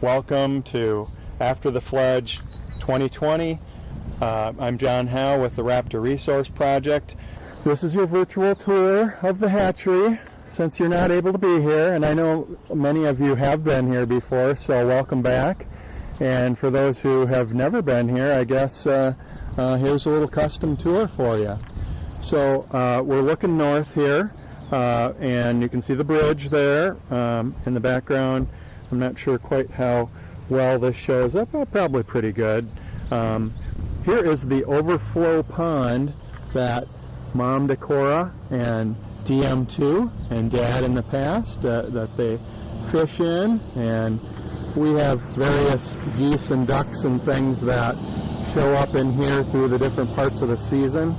Welcome to After the Fledge 2020. I'm John Howe with the Raptor Resource Project. This is your virtual tour of the hatchery since you're not able to be here, and I know many of you have been here before, so welcome back. And for those who have never been here, I guess here's a little custom tour for you. So we're looking north here, and you can see the bridge there in the background. I'm not sure quite how well this shows up, but probably pretty good. Here is the overflow pond that Mom Decorah and DM2 and Dad in the past that they fish in, and we have various geese and ducks and things that show up in here through the different parts of the season.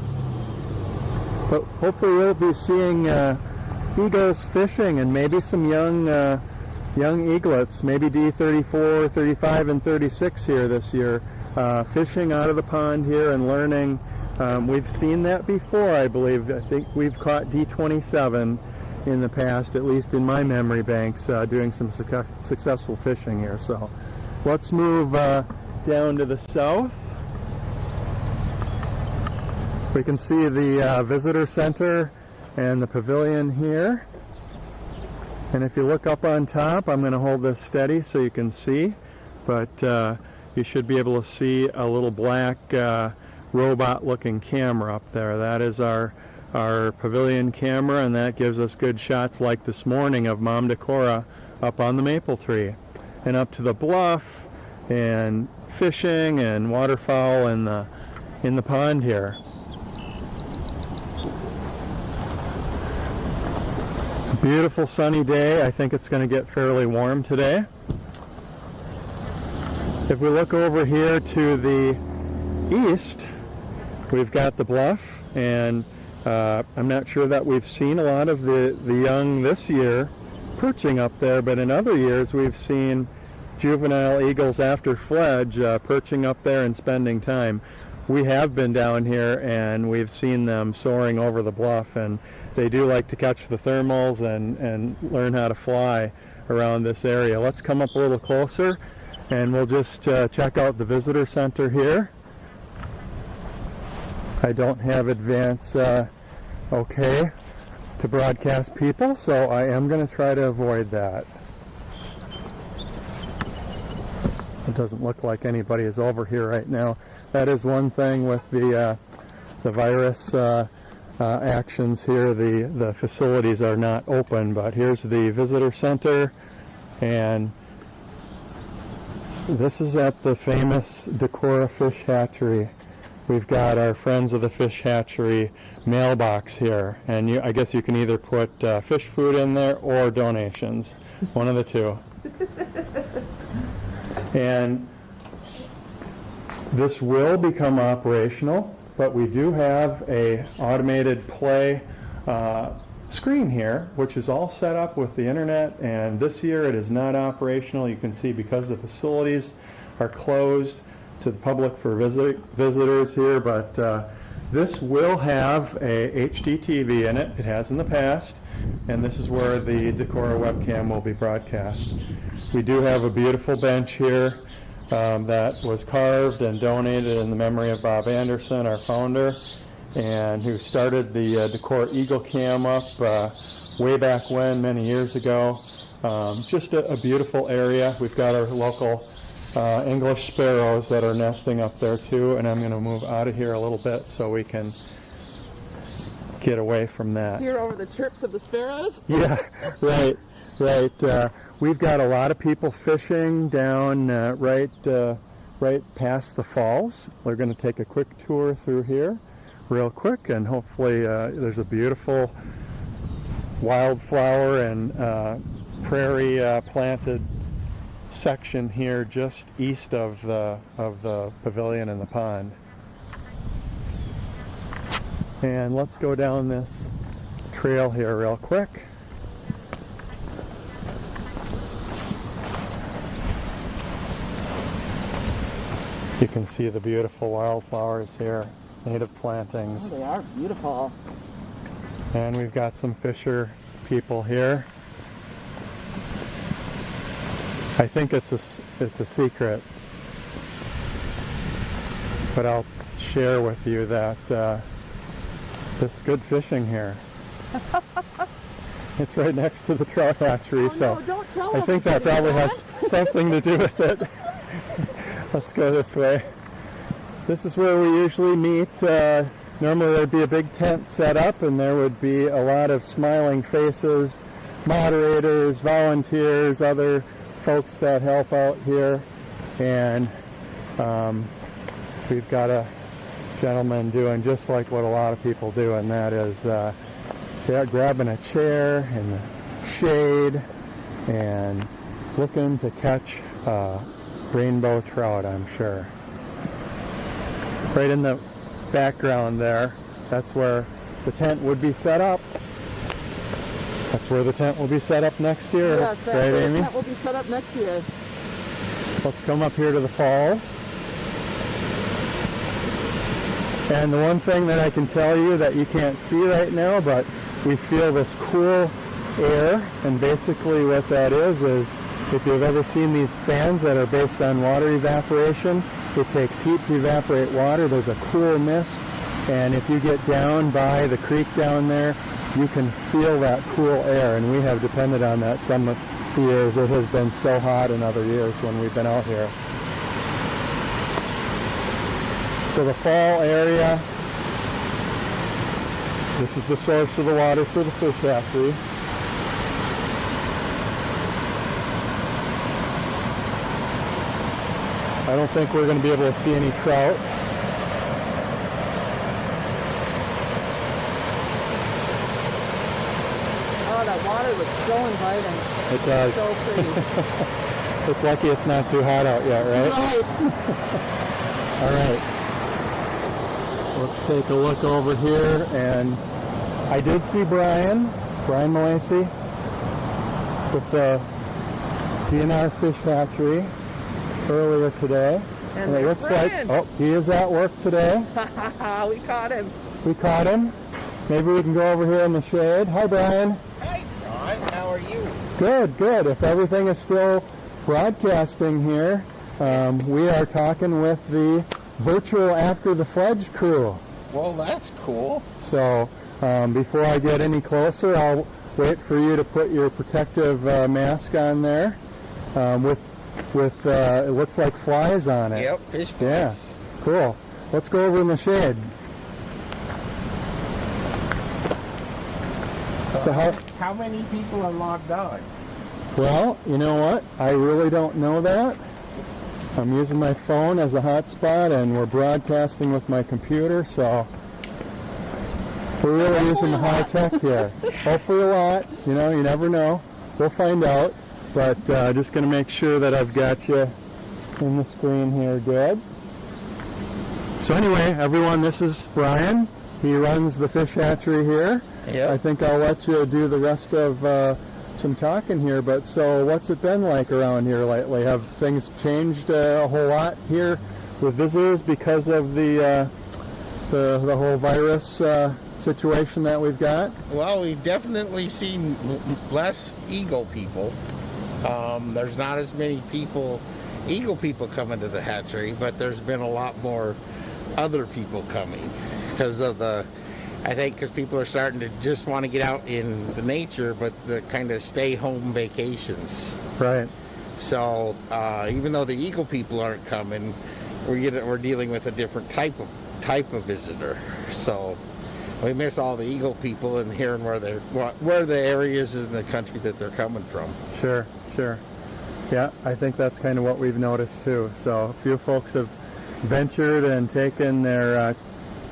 But hopefully we'll be seeing eagles fishing and maybe some young eaglets, maybe D34, 35, and 36 here this year, fishing out of the pond here and learning. We've seen that before, I believe. I think we've caught D27 in the past, at least in my memory banks, doing some successful fishing here. So let's move down to the south. We can see the visitor center and the pavilion here. And if you look up on top, I'm going to hold this steady so you can see, but you should be able to see a little black robot-looking camera up there. That is our pavilion camera, and that gives us good shots like this morning of Mom Decorah up on the maple tree. And up to the bluff, and fishing and waterfowl in the pond here. Beautiful sunny day. I think it's going to get fairly warm today. If we look over here to the east, we've got the bluff, and I'm not sure that we've seen a lot of the young this year perching up there, but in other years we've seen juvenile eagles after fledge perching up there and spending time. We have been down here and we've seen them soaring over the bluff, and they do like to catch the thermals and learn how to fly around this area. Let's come up a little closer and we'll just check out the visitor center here. I don't have advance okay to broadcast people, so I am going to try to avoid that. It doesn't look like anybody is over here right now. That is one thing with the virus actions here. The facilities are not open, but here's the visitor center, and this is at the famous Decorah Fish Hatchery. We've got our Friends of the Fish Hatchery mailbox here, and I guess you can either put fish food in there or donations, one of the two. And this will become operational, but we do have a automated play screen here, which is all set up with the internet, and this year it is not operational. You can see because the facilities are closed to the public for visitors here, but this will have a HD TV in it. It has in the past, and this is where the Decorah webcam will be broadcast. We do have a beautiful bench here that was carved and donated in the memory of Bob Anderson, our founder, and who started the Decorah Eagle Cam up way back when, many years ago. Just a beautiful area. We've got our local English sparrows that are nesting up there too, and I'm going to move out of here a little bit so we can get away from that. Hear over the chirps of the sparrows? Yeah, right. We've got a lot of people fishing down right past the falls. We're going to take a quick tour through here real quick, and hopefully there's a beautiful wildflower and prairie planted section here just east of the pavilion and the pond. And let's go down this trail here real quick. You can see the beautiful wildflowers here, native plantings. Oh, they are beautiful. And we've got some fisher people here. I think it's a secret, but I'll share with you that this is good fishing here. It's right next to the trout hatchery, so no, don't tell I think that probably has something to do with it. Let's go this way. This is where we usually meet. Normally there'd be a big tent set up and there would be a lot of smiling faces, moderators, volunteers, other folks that help out here. And we've got a gentleman doing just like what a lot of people do, and that is grabbing a chair in the shade and looking to catch rainbow trout, I'm sure. Right in the background there, that's where the tent would be set up. That's where the tent will be set up next year. Yes, that's right, where Amy? the tent will be set up next year. Let's come up here to the falls. And the one thing that I can tell you that you can't see right now, but we feel this cool air, and basically what that is if you've ever seen these fans that are based on water evaporation, it takes heat to evaporate water. There's a cool mist, and if you get down by the creek down there, you can feel that cool air, and we have depended on that some years. It has been so hot in other years when we've been out here. So the fall area, this is the source of the water for the fish hatchery. I don't think we're going to be able to see any trout. Oh, that water looks so inviting. It does. So pretty. It's lucky it's not too hot out yet, right? Right. All right. Let's take a look over here, and I did see Brian Malaise with the DNR Fish Hatchery earlier today. And it looks like, oh, he is at work today. We caught him. We caught him. Maybe we can go over here in the shade. Hi, Brian. Hi, John. How are you? Good, good. If everything is still broadcasting here, we are talking with the virtual After the Fledge crew. Well, that's cool. So before I get any closer, I'll wait for you to put your protective mask on there with it looks like flies on it. Yep, fish flies. Yeah, cool. Let's go over in the shade. So how many people are logged on? Well, you know what? I really don't know that. I'm using my phone as a hotspot, and we're broadcasting with my computer, so we're really using the high tech here. Hopefully a lot. You know, you never know. We'll find out. But just going to make sure that I've got you in the screen here. Good. So anyway, everyone, this is Brian. He runs the fish hatchery here. Yep. I think I'll let you do the rest of some talking here, but so what's it been like around here lately? Have things changed a whole lot here with visitors because of the whole virus situation that we've got? Well, we've definitely seen less eagle people. There's not as many eagle people coming to the hatchery, but there's been a lot more other people coming because of I think because people are starting to just want to get out in the nature, but the kind of stay-home vacations. Right. So even though the eagle people aren't coming, we're dealing with a different type of visitor. So we miss all the eagle people and hearing where the areas in the country that they're coming from. Sure, sure. Yeah, I think that's kind of what we've noticed too. So a few folks have ventured and taken their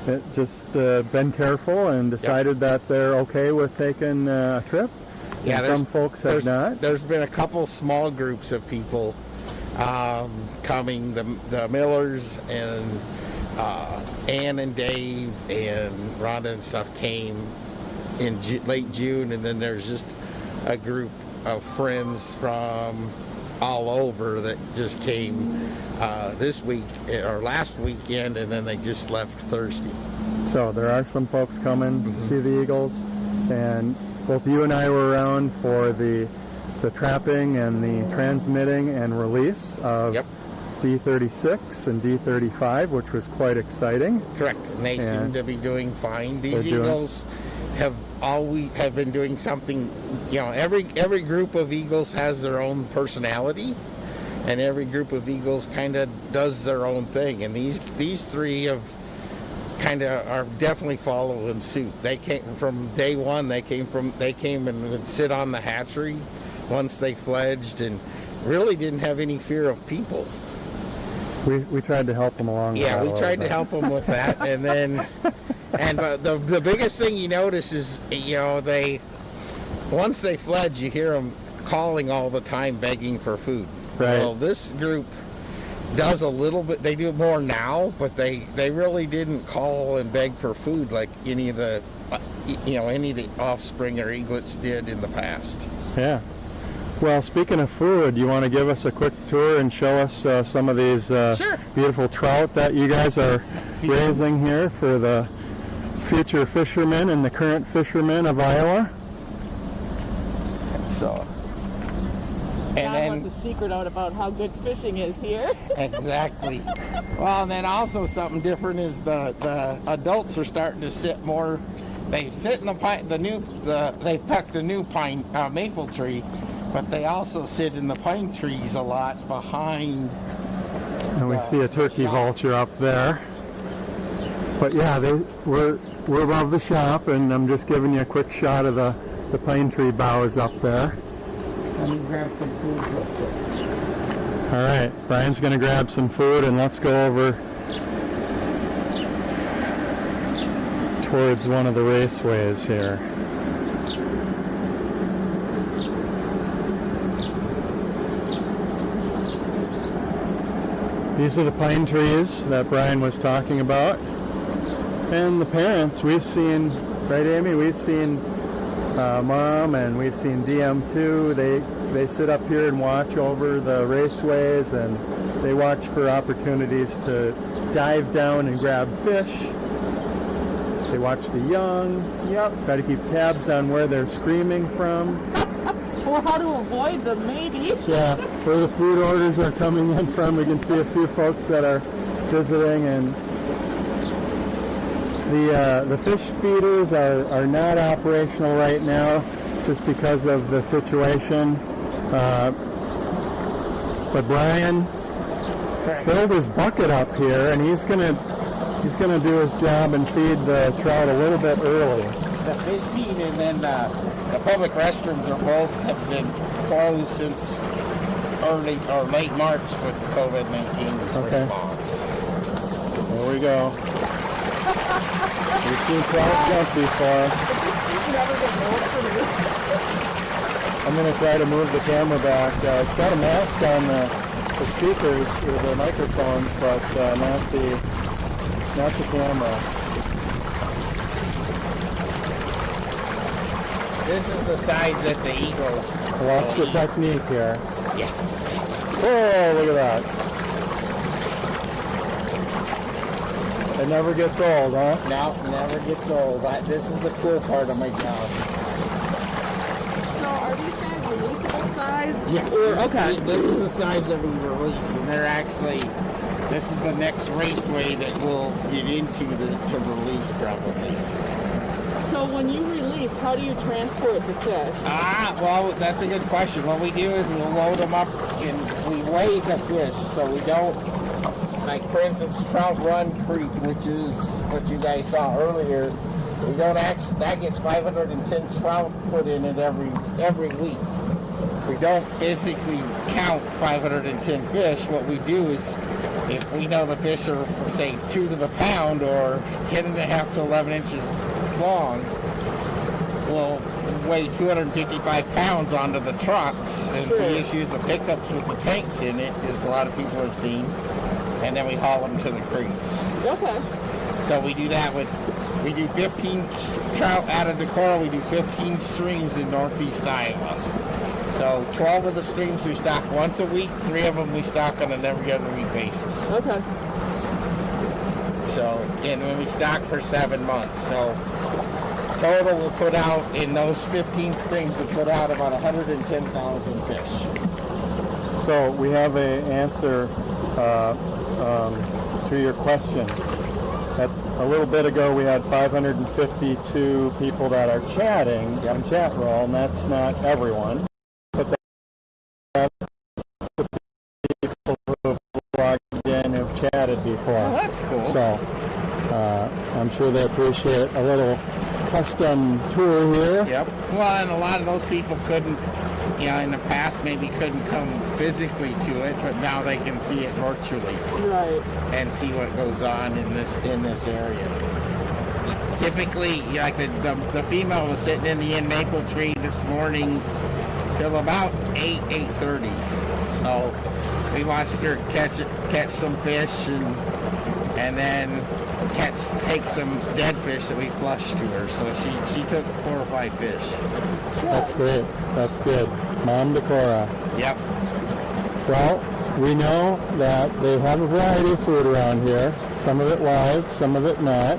been careful and decided that they're okay with taking a trip. Yeah, and some folks have not. There's been a couple small groups of people coming. The Millers and Ann and Dave and Rhonda and stuff came in late June, and then there's just a group of friends from all over that just came this week or last weekend, and then they just left Thursday. So there are some folks coming to see the eagles, and both you and I were around for the the trapping and the transmitting and release of Yep. D36 and D35, which was quite exciting. Correct. And they seem to be doing fine. These eagles have been doing something. You know, every group of eagles has their own personality, and every group of eagles kind of does their own thing. And these three have are definitely following suit. They came from day one. They came and would sit on the hatchery once they fledged, and really didn't have any fear of people. We tried to help them along. Yeah, we tried to help them with that, and then the biggest thing you notice is, you know, once they fledge, you hear them calling all the time, begging for food. Right. Well, this group does a little bit. They do more now, but they really didn't call and beg for food like any of the offspring or eaglets did in the past. Yeah. Well, speaking of food, you want to give us a quick tour and show us some of these Sure. beautiful trout that you guys are raising here for the future fishermen and the current fishermen of Iowa? So, and John then wants a secret out about how good fishing is here. exactly. Well, and then also something different is the adults are starting to sit more. They sit in they've pecked a new pine maple tree, but they also sit in the pine trees a lot behind. And we see a turkey vulture up there. But yeah, we're above the shop, and I'm just giving you a quick shot of the pine tree boughs up there. Let me grab some food real quick. All right, Brian's going to grab some food, and let's go over towards one of the raceways here. These are the pine trees that Brian was talking about. And the parents, we've seen, right Amy, we've seen Mom and we've seen DM2. They sit up here and watch over the raceways, and they watch for opportunities to dive down and grab fish. They watch the young. Yep. Try to keep tabs on where they're screaming from. Or how to avoid them, maybe. Yeah, where the food orders are coming in from. We can see a few folks that are visiting, and the fish feeders are not operational right now just because of the situation. But Brian filled his bucket up here, and he's gonna do his job and feed the trout a little bit early. The fish feed and then the public restrooms have been closed since early or late March with the COVID-19 response. There we go. We've seen trout jump before. I'm going to try to move the camera back. It's got a mask on the speakers or the microphones, but not the camera. This is the size that the eagles. Watch the technique here. Yeah. Oh, look at that. It never gets old, huh? No, never gets old. This is the cool part of my job. So are these guys releasable size? Yes. Okay. This is the size that we release, and this is the next raceway that we'll get into to release probably. So when you release, how do you transport the fish? Well, that's a good question. What we do is we'll load them up and we weigh the fish, so we don't, like for instance, Trout Run Creek, which is what you guys saw earlier. We don't that gets 510 trout put in it every week. We don't physically count 510 fish. What we do is, if we know the fish are, say, 2 to the pound or 10.5 to 11 inches long, we'll weigh 255 pounds onto the trucks, and we just use the pickups with the tanks in it, as a lot of people have seen, and then we haul them to the creeks. Okay. So we do that we do 15 trout out of Decorah, we do 15 streams in northeast Iowa. So 12 of the streams we stock once a week, 3 of them we stock on an every other week basis. Okay. So, and when we stock for 7 months. So total will put out, in those 15 springs, will put out about 110,000 fish. So we have an answer to your question. A little bit ago we had 552 people that are chatting on chat roll, and that's not everyone. But that's the people who have logged in who've chatted before. Oh, that's cool. So I'm sure they appreciate a little custom tour here. Yep. Well, and a lot of those people couldn't, in the past maybe couldn't come physically to it, but now they can see it virtually. Right. And see what goes on in this area. Typically, like the female was sitting in the maple tree this morning till about 8:30. So we watched her catch some fish and then take some dead fish that we flushed to her. So she took 4 or 5 fish. That's great. That's good. Mom Decora. Yep. Well, we know that they have a variety of food around here. Some of it live, some of it not.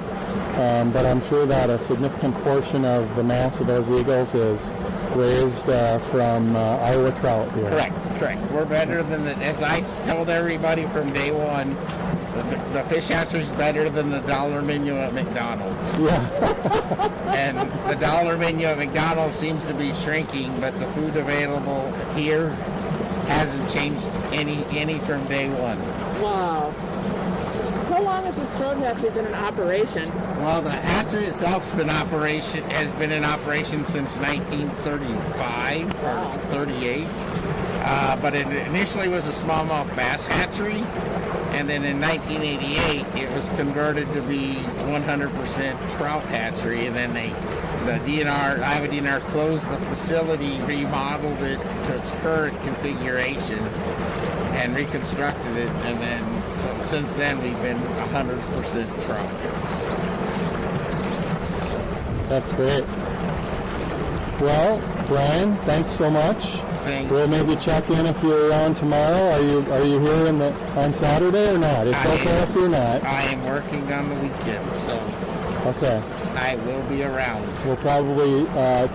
But I'm sure that a significant portion of the mass of those eagles is raised from Iowa trout here. Correct. We're better than as I told everybody from day one, the fish hatchery is better than the dollar menu at McDonald's. Yeah. And the dollar menu at McDonald's seems to be shrinking, but the food available here hasn't changed any from day one. Wow. How long has this trout hatchery been in operation? Well, the hatchery itself has been in operation since 1935 or 38. But it initially was a smallmouth bass hatchery, and then in 1988 it was converted to be 100% trout hatchery, and then Iowa DNR closed the facility, remodeled it to its current configuration, and reconstructed it, and then so since then we've been 100% trout. That's great. Well, Brian, thanks so much. We'll maybe check in if you're around tomorrow. Are you here on Saturday or not? It's okay if you're not. I am working on the weekend, so okay. I will be around. We'll probably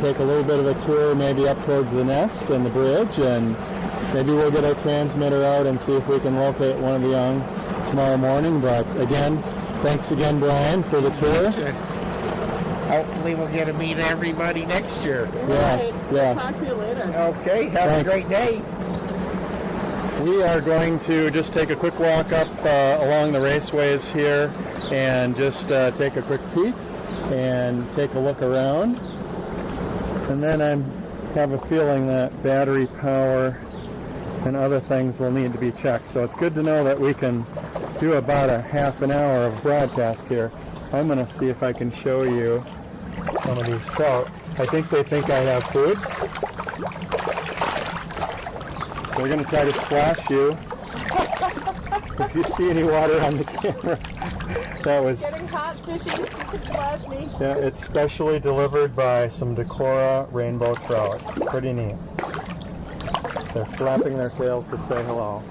take a little bit of a tour, maybe up towards the nest and the bridge, and maybe we'll get our transmitter out and see if we can locate one of the young tomorrow morning. But again, thanks again, Brian, for the tour. Hopefully we'll get to meet everybody next year. Yes, yes. Talk to you later. Okay, have a great day. We are going to just take a quick walk up along the raceways here and just take a quick peek and take a look around. And then I have a feeling that battery power and other things will need to be checked. So it's good to know that we can do about a half an hour of broadcast here. I'm going to see if I can show you some of these trout. I think they think I have food. They're going to try to splash you. If you see any water on the camera, that was... Getting hot fishing, you can splash me. Yeah, it's specially delivered by some Decora rainbow trout. Pretty neat. They're flapping their tails to say hello.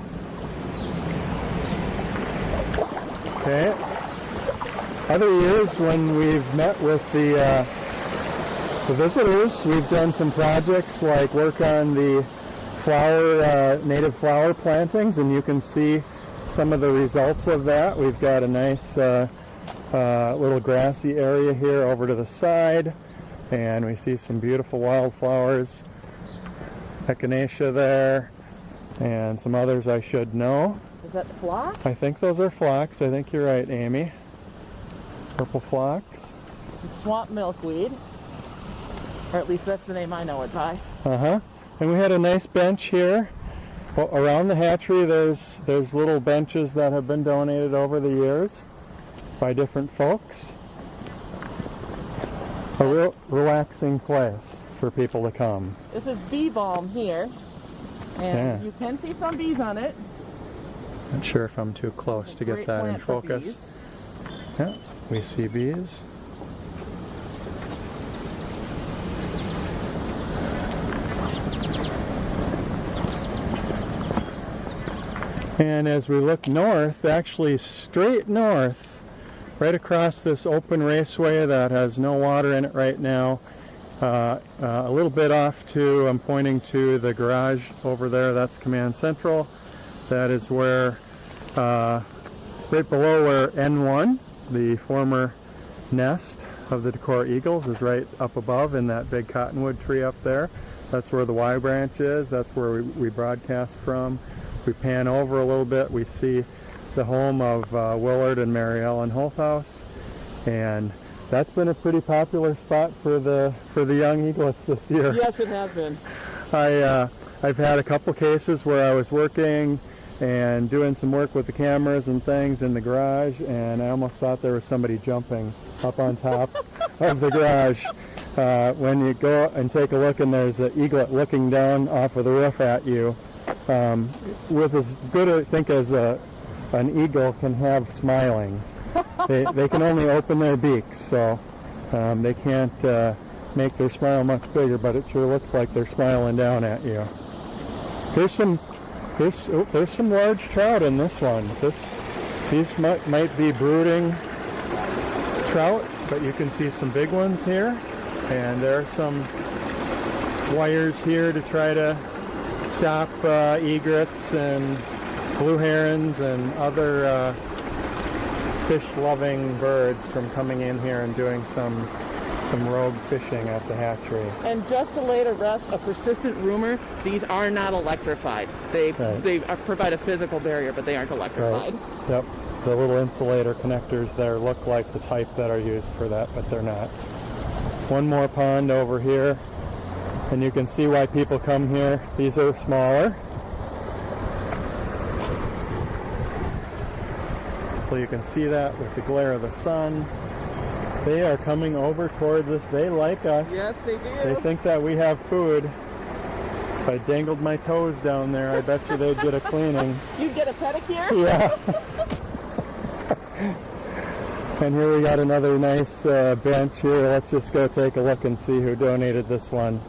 Okay. Other years when we've met with the visitors, we've done some projects like work on the native flower plantings, and you can see some of the results of that. We've got a nice little grassy area here over to the side, and we see some beautiful wildflowers, echinacea there, and some others I should know. Is that phlox? I think those are phlox. I think you're right, Amy. Purple phlox. Swamp milkweed. Or at least that's the name I know it by. Uh-huh. And we had a nice bench here. Well, around the hatchery there's little benches that have been donated over the years by different folks. A real relaxing place for people to come. This is bee balm here. And you can see some bees on it. Not sure if I'm too close to get that in focus. Yeah, we see bees. And as we look north, actually straight north, right across this open raceway that has no water in it right now. A little bit off to, I'm pointing to the garage over there, that's Command Central. That is where, right below where N1, the former nest of the Decorah eagles, is right up above in that big cottonwood tree up there. That's where the Y branch is, that's where we broadcast from. We pan over a little bit, we see the home of Willard and Mary Ellen Holthouse, and that's been a pretty popular spot for the young eaglets this year. Yes, it has been. I've had a couple cases where I was working and doing some work with the cameras and things in the garage, and I almost thought there was somebody jumping up on top of the garage. When you go and take a look and there's an eaglet looking down off of the roof at you, with as good I think as an eagle can have smiling. They can only open their beaks, so they can't make their smile much bigger, but it sure looks like they're smiling down at you. There's some large trout in this one. These might be brooding trout, but you can see some big ones here, and there are some wires here to try to stop egrets and blue herons and other fish-loving birds from coming in here and doing some rogue fishing at the hatchery. And just to lay to rest a persistent rumor, these are not electrified. They provide a physical barrier, but they aren't electrified. Right. Yep. The little insulator connectors there look like the type that are used for that, but they're not. One more pond over here, and you can see why people come here. These are smaller. So you can see that with the glare of the sun. They are coming over towards us. They like us. Yes, they do. They think that we have food. If I dangled my toes down there, I bet you they'd get a cleaning. You'd get a pedicure? Yeah. And here we got another nice bench here. Let's just go take a look and see who donated this one.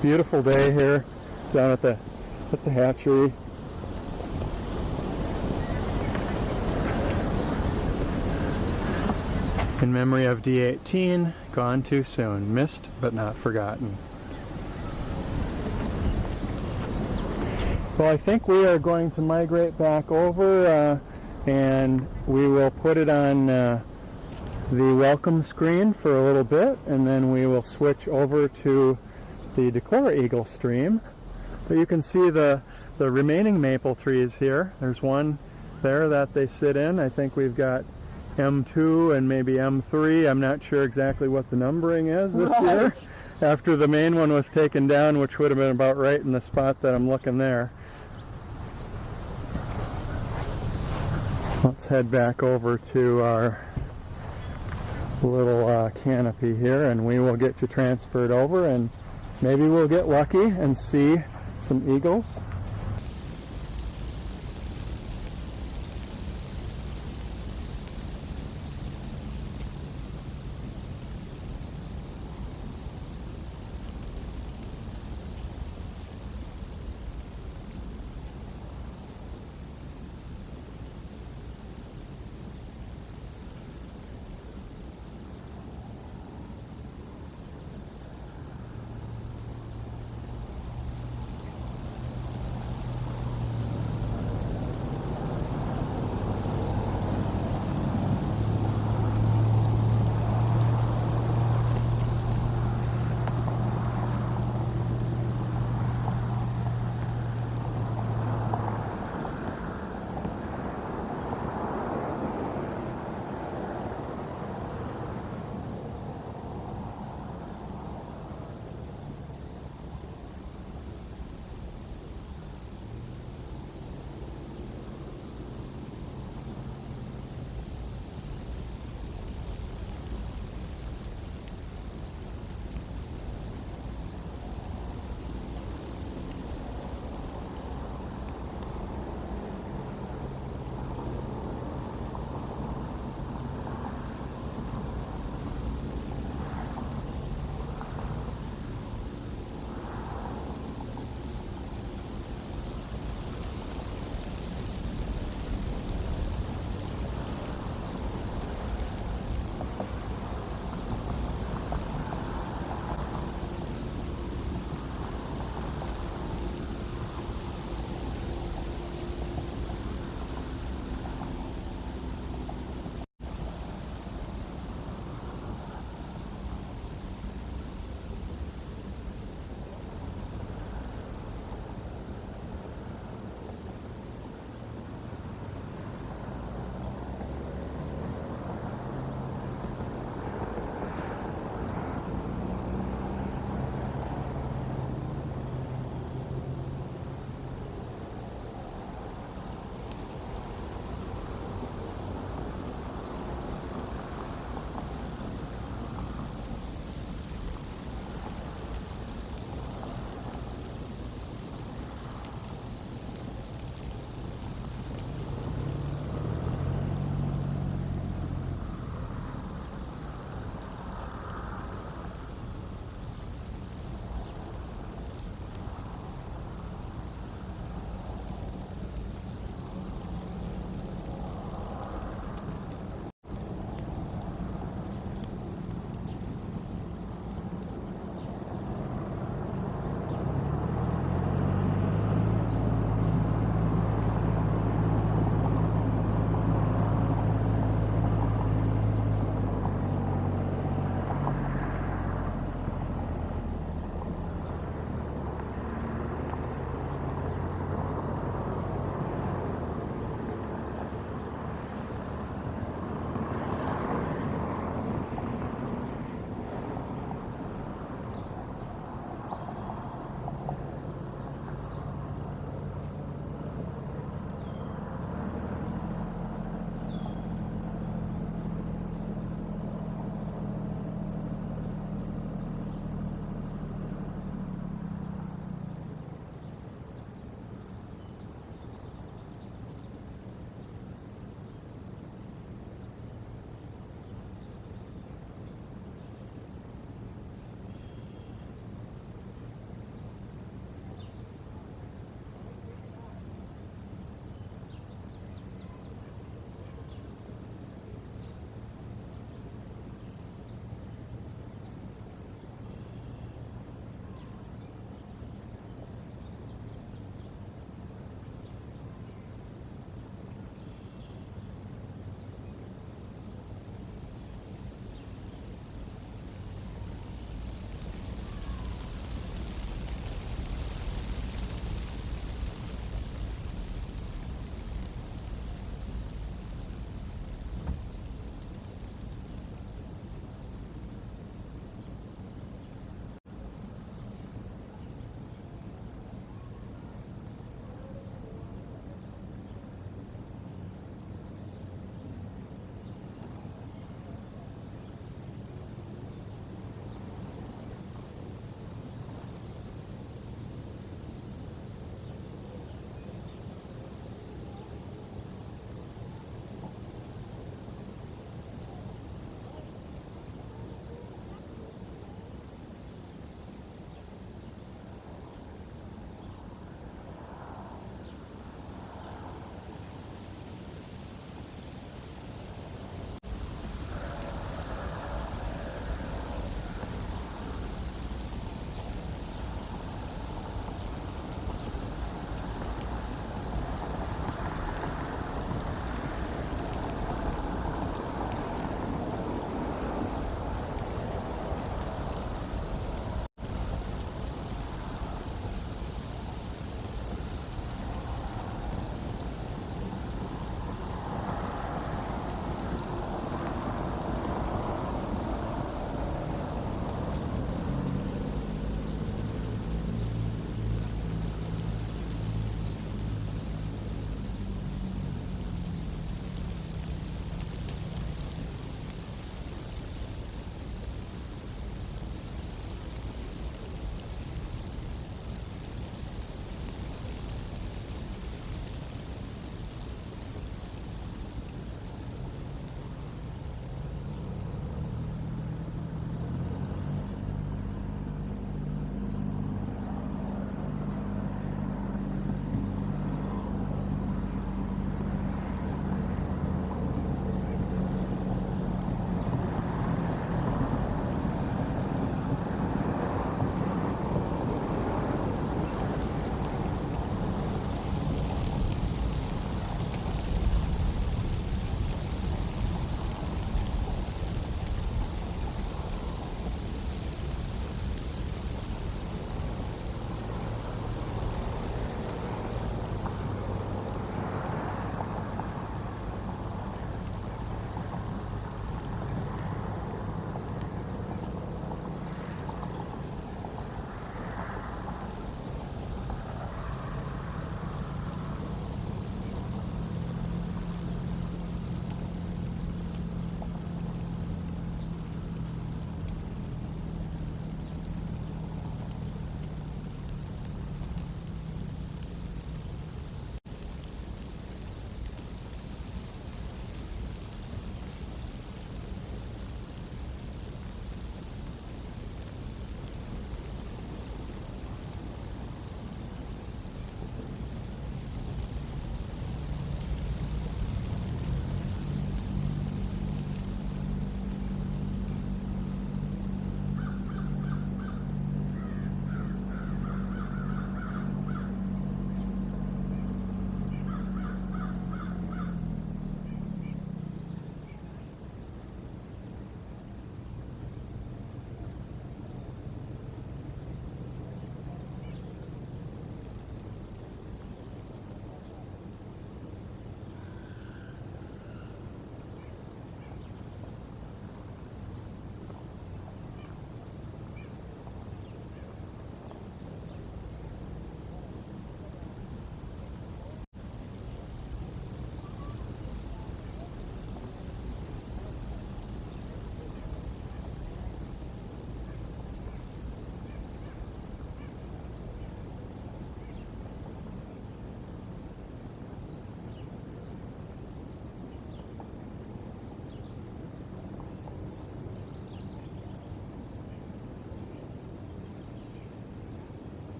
Beautiful day here down at the hatchery. In memory of D18, gone too soon, missed but not forgotten. Well, I think we are going to migrate back over and we will put it on the welcome screen for a little bit, and then we will switch over to the Decorah eagle stream. But you can see the remaining maple trees here. There's one there that they sit in. I think we've got M2 and maybe M3. I'm not sure exactly what the numbering is this year. After the main one was taken down, which would have been about right in the spot that I'm looking there. Let's head back over to our little canopy here, and we will get you transferred over, and maybe we'll get lucky and see some eagles.